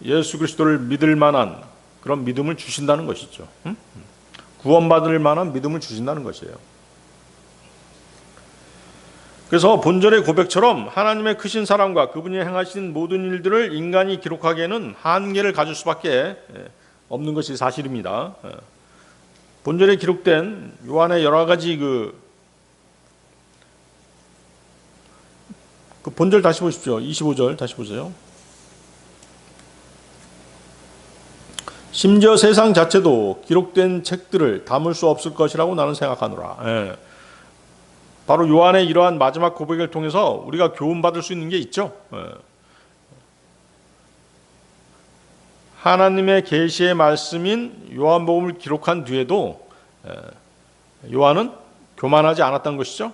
[SPEAKER 1] 예수 그리스도를 믿을 만한 그런 믿음을 주신다는 것이죠. 구원받을 만한 믿음을 주신다는 것이에요. 그래서 본절의 고백처럼 하나님의 크신 사랑과 그분이 행하신 모든 일들을 인간이 기록하기에는 한계를 가질 수밖에 없는 것이 사실입니다. 본절에 기록된 요한의 여러 가지 그 본절 다시 보십시오. 25절 다시 보세요. 심지어 세상 자체도 기록된 책들을 담을 수 없을 것이라고 나는 생각하노라. 바로 요한의 이러한 마지막 고백을 통해서 우리가 교훈받을 수 있는 게 있죠. 하나님의 계시의 말씀인 요한복음을 기록한 뒤에도 요한은 교만하지 않았다는 것이죠.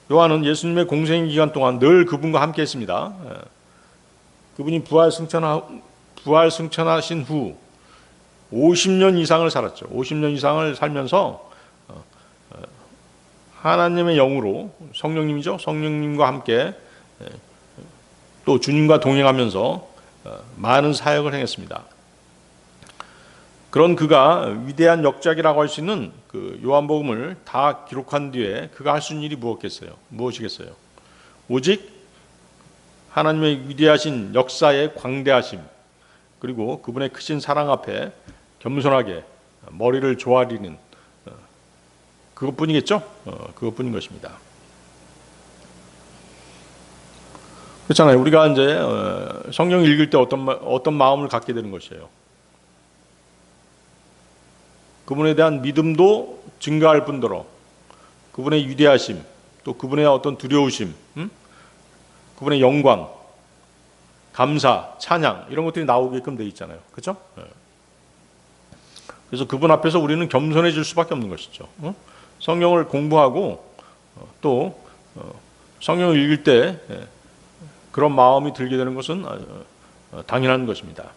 [SPEAKER 1] 요한은 예수님의 공생 기간 동안 늘 그분과 함께 했습니다. 그분이 부활 승천하신 후 50년 이상을 살았죠. 50년 이상을 살면서 하나님의 영으로 성령님이죠. 성령님과 함께 또 주님과 동행하면서 많은 사역을 행했습니다. 그런 그가 위대한 역작이라고 할 수 있는 그 요한복음을 다 기록한 뒤에 그가 할 수 있는 일이 무엇이겠어요? 오직 하나님의 위대하신 역사의 광대하심 그리고 그분의 크신 사랑 앞에 겸손하게 머리를 조아리는 그것뿐이겠죠? 그것뿐인 것입니다. 그렇잖아요. 우리가 이제 성경 읽을 때 어떤 마음을 갖게 되는 것이에요. 그분에 대한 믿음도 증가할 뿐더러 그분의 위대하심, 또 그분의 어떤 두려우심, 그분의 영광, 감사, 찬양 이런 것들이 나오게끔 돼 있잖아요. 그렇죠? 그래서 그분 앞에서 우리는 겸손해질 수밖에 없는 것이죠. 성경을 공부하고 또 성경을 읽을 때 그런 마음이 들게 되는 것은 당연한 것입니다.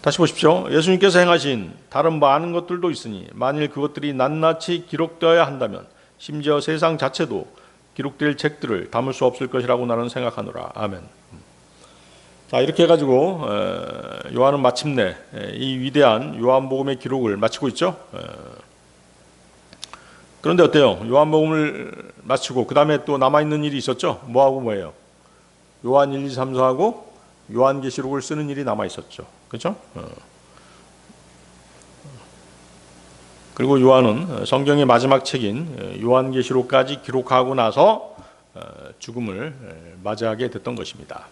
[SPEAKER 1] 다시 보십시오. 예수님께서 행하신 다른 많은 것들도 있으니 만일 그것들이 낱낱이 기록되어야 한다면 심지어 세상 자체도 기록될 책들을 담을 수 없을 것이라고 나는 생각하노라. 아멘. 자, 이렇게 해가지고 요한은 마침내 이 위대한 요한복음의 기록을 마치고 있죠. 그런데 어때요? 요한복음을 마치고 그 다음에 또 남아있는 일이 있었죠. 뭐하고 뭐예요? 요한 1, 2, 3, 4하고 요한계시록을 쓰는 일이 남아있었죠. 그렇죠? 그리고 요한은 성경의 마지막 책인 요한계시록까지 기록하고 나서 죽음을 맞이하게 됐던 것입니다.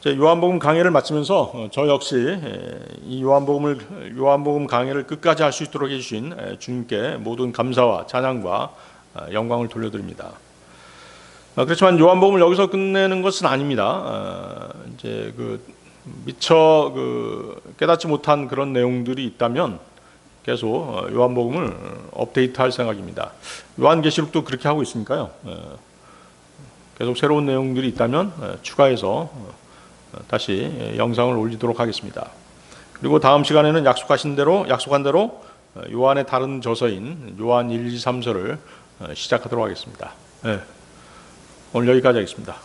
[SPEAKER 1] 요한복음 강해를 마치면서 저 역시 이 요한복음 강해를 끝까지 할 수 있도록 해주신 주님께 모든 감사와 찬양과 영광을 돌려드립니다. 그렇지만 요한복음을 여기서 끝내는 것은 아닙니다. 이제 미처 깨닫지 못한 그런 내용들이 있다면 계속 요한복음을 업데이트할 생각입니다. 요한계시록도 그렇게 하고 있으니까요. 계속 새로운 내용들이 있다면 추가해서 다시 영상을 올리도록 하겠습니다. 그리고 다음 시간에는 약속한 대로 요한의 다른 저서인 요한 1, 2, 3서를 시작하도록 하겠습니다. 오늘 여기까지 하겠습니다.